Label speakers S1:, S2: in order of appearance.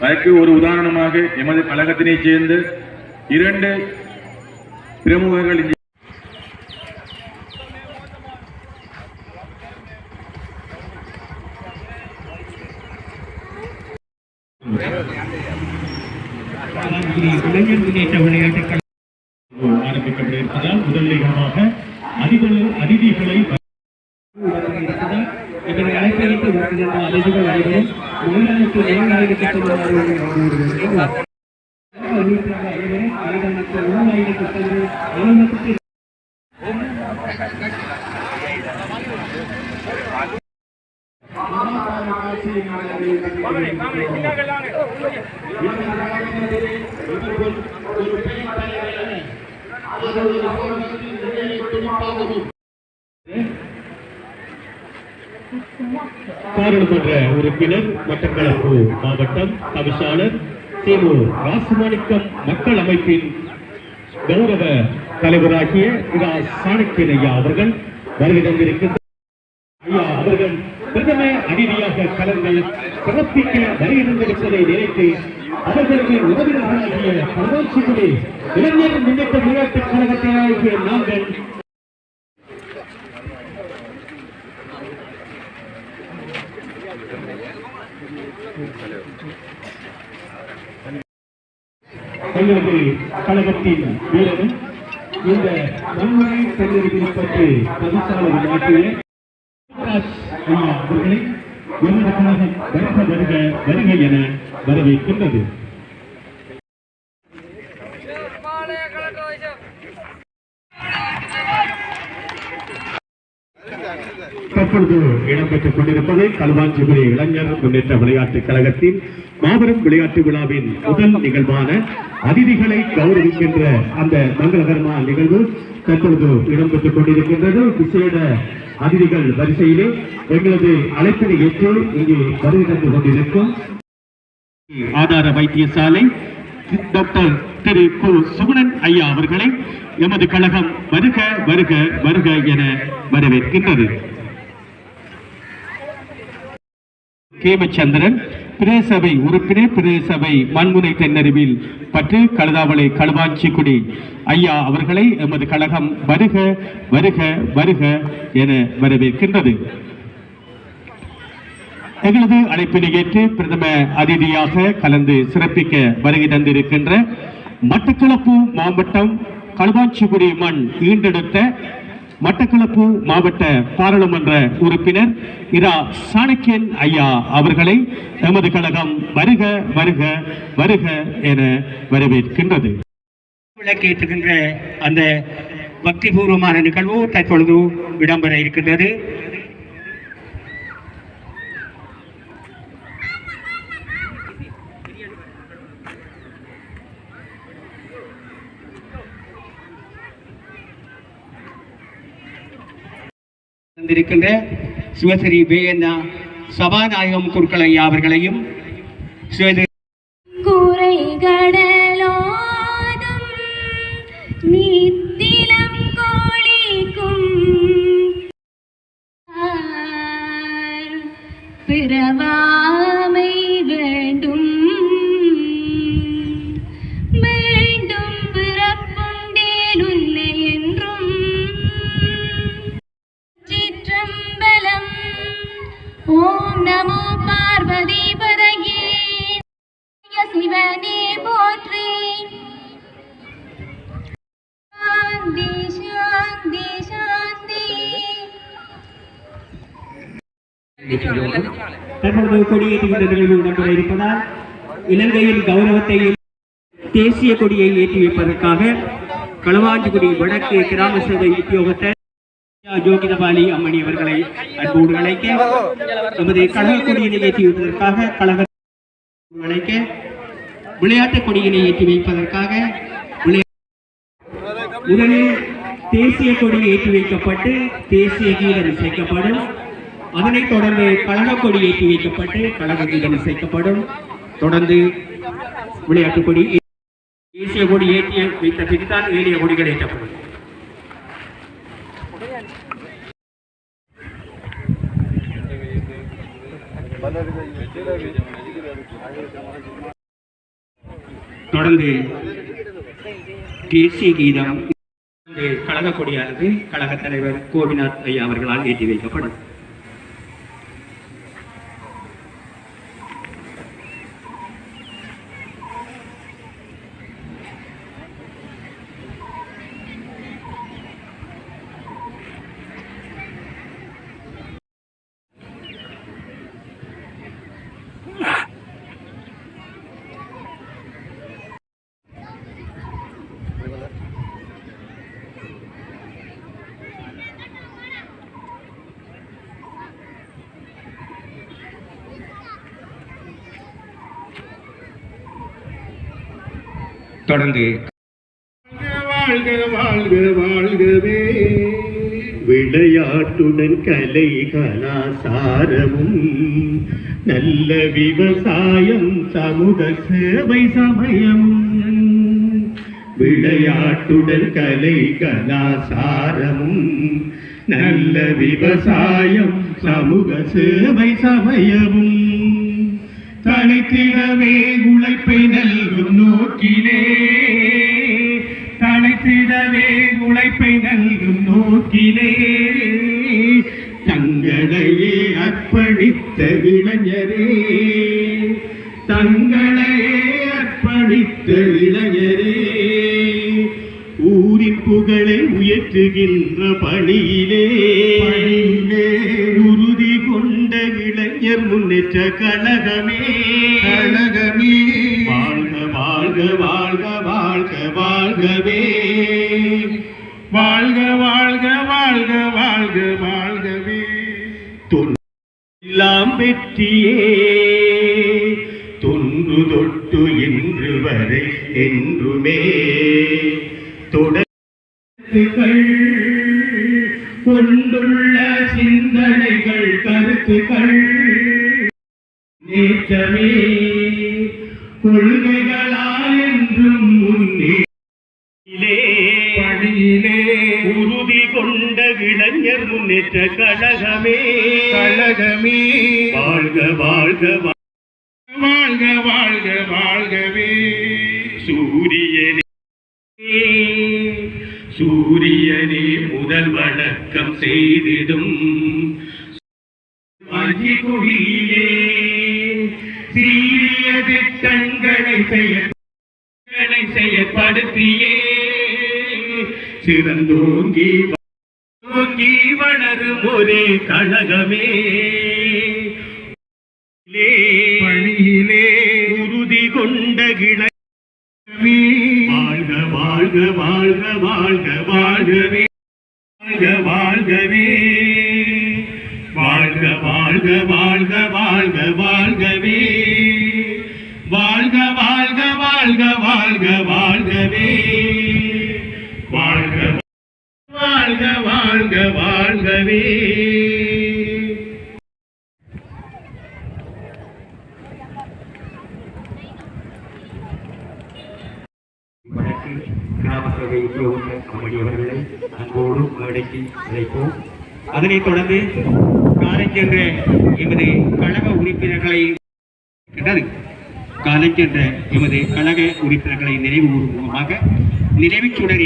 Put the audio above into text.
S1: அதற்கு ஒரு உதாரணமாக எமது கழகத்தினைச் சேர்ந்த 2 பிரமுகர்கள்
S2: இளைஞர் முன்னேற்ற விளையாட்டுகள் ஆரம்பிக்கப்பட இருப்பதால் முதலிடமாக அதிதிகளை இதனை அழைப்பதற்கு அதிதிகள் அனைவரும் பாராளுமன்ற உறுப்பினர் மட்டக்களப்பு மாவட்டம் தவிசாளர் சேமு ராசமாணிக்கம் மக்கள் அமைப்பின் கௌரவ தலைவராகிய சாணக்கியன் ஐயா அவர்கள் வருகை தந்திருக்கின்ற ஐயா அவர்கள் பிரதம அதிதியாக கலந்து சிறப்பிக்க வருகை தந்திருப்பதை நினைத்து அவர்களுக்கு உறவினர்களாகிய பரவாட்சிகளே இளைஞர் முன்னேற்ற விளையாட்டுக் கழகத்தினாகிய நாங்கள் எங்களது கழகத்தின் வீரரும் இந்த வன்முறை பெண்ணிற்கு பற்றி பதிசாளர் நாட்டிய ஐயா அவர்களை எமது கழகம் வருக என வரவேற்கின்றது. தற்பொழுது இடம்பெற்றுக் கொண்டிருப்பது களுவாஞ்சிபுரி இளைஞர் முன்னேற்ற விளையாட்டுக் கழகத்தின் மாபெரும் விளையாட்டு விழாவின் முதல் நிகழ்வான அதிதிகளை கௌரவிக்கின்ற அந்த மங்களகரமான நிகழ்வு தற்பொழுது இடம்பெற்றுக் கொண்டிருக்கின்றது. விசேட அதிதிகள் வரிசையிலே எங்களது அழைப்பினை ஏற்று இங்கே வருகை தந்து கொண்டிருக்கும் ஆதார வைத்தியசாலை டாக்டர் திரு கு சுகுணன் ஐயா அவர்களை எமது கழகம் வருக வருக வருக என வரவேற்கின்றது. கேமச்சந்திரன் பிரதேசபை உறுப்பினர் பிரதேசபை மண்முனை தென்னறிவில் பற்று கழுதாவளை களுவாஞ்சிக்குடி ஐயா அவர்களை எமது கழகம் வருக வருக வருக என வரவேற்கின்றது. எங்களது அழைப்பினை ஏற்று பிரதம அதிதியாக கலந்து சிறப்பிக்க வருகை தந்திருக்கின்ற மட்டக்களப்பு மாவட்டம் களுவாஞ்சிக்குடி மண் ஈண்டெடுத்த மட்டக்களப்பு மாவட்ட பாராளுமன்ற உறுப்பினர் சாணக்கியன் ஐயா அவர்களை எமது கழகம் வருக வருக வருக என வரவேற்கின்றது. விளக்கேற்றுகின்ற அந்த பக்திபூர்வமான நிகழ்வு தற்பொழுது இடம்பெற இருக்கின்றது. இருக்கின்ற சிவஸ்ரீ வேயண்ணா சபாநாயகம் குருக்கள் ஐயா அவர்களையும்
S3: பிறவாமை வேண்டும் மீண்டும் பிறப்புண்டேன் உன்னை என்றும் சிற்றம்பலம். ஓம் நமோ பார்வதி பதையே சிவனே போற்றி. சாந்தி சாந்தி சாந்தி.
S2: தற்பொழுது கொடியேற்றுகின்ற நிகழ்வு இடம்பெற இருப்பதால் இலங்கையின் கௌரவத்தையும் தேசிய கொடியை ஏற்றி வைப்பதற்காக களுவாஞ்சிக்குடி வடக்கு கிராம சேவை உத்தியோகத்தர் ஜோகிதபாலி அம்மணி அவர்களை அன்போடு அழைக்க, நமது கழக கொடியினை ஏற்றி வைப்பதற்காக கழக அழைக்க, விளையாட்டு கொடியினை ஏற்றி வைப்பதற்காக முதலில் தேசிய கொடி ஏற்றி வைக்கப்பட்டு தேசிய கீதம் இசைக்கப்படும். அதனைத் தொடர்ந்து கழக கொடி ஏற்றி வைக்கப்பட்டு கழக கீதம் இசைக்கப்படும். தொடர்ந்து விளையாட்டு கொடி தேசிய கொடி ஏற்றி வைத்த பின்தான் ஏனைய கொடிகள் ஏற்றப்படும்.
S4: தொடர்ந்து தேசிய கீதம் கழக கொடியானது கழக தலைவர் கோபிநாத் ஐயா அவர்களால் ஏற்றி வைக்கப்படும். தொடர்ந்து
S2: வாழ்க வாழ்க வாழ்கவே விளையாட்டுடன் கலை கலாசாரமும் நல்ல விவசாயம் சமூக சேவை சமயம் விளையாட்டுடன் கலை கலாசாரமும் நல்ல விவசாயம் சமூக சேவை சமயமும் தழைத்திடவே உழைப்பை நல்கும் நோக்கிலே தழைத்திடவே உழைப்பை நல்கும் நோக்கிலே தங்களையே அர்ப்பணித்த இளைஞரே தங்களையே அர்ப்பணித்த இளைஞரே ஊரின் புகழை உயர்த்துகின்ற பணியிலே உறுதி கொண்ட இளைஞர் முன்னேற்ற கழகமே கழகமே வாழ்க வாழ்க வாழ்க வாழ்க வாழ்கவே வாழ்க வாழ்க வாழ்க வாழ்க வாழ்கவே எல்லாம் வெற்றியே தொன்று தொட்டு இன்று வரை என்றுமே தொடர்ந்துகள் கொண்டுள்ள சிந்தனைகள் கருத்துக்கள் நேற்றமே கொள்கைகளால் என்றும் முன்னே பணியிலே உறுதி கொண்ட இளைஞர் முன்னேற்ற கழகமே கழகமே வாழ்க வாழ்க வாழ்க வாழ்க வாழ்கவே சூரியனே சூரியனே முதல் வணக்கம் செய்திடும் குடியிலே சீரிய திட்டங்களை செயற்படுத்தியே சிறந்தோங்கி வளரும் ஒரே கழகமே பணியிலே உறுதி கொண்ட கிளை வாழ்க வாழ்க வாழ்க வாழ்க வாழ்கவே வாழ்க வாழ்கவே வாழ்க வாழ்க வாழ்க வாழ்க வாழ்கவே வாழ்க வாழ்க வாழ்க வாழ்க வாழ்கவே வாழ்க வாழ்க வாழ்க வாழ்கவே
S4: வடக்கு கிராம சபை உத்தியோகத்தர் கம்பெனி அவர்களை அன்போடு மேடைக்கு அழைப்போம். அதனைத் தொடர்ந்து காலைச்சென்ற எமது கழக உறுப்பினர்களை காலைச்சென்ற எமது கழக உறுப்பினர்களை நினைவு பூர்வமாக நினைவுச்சுடர்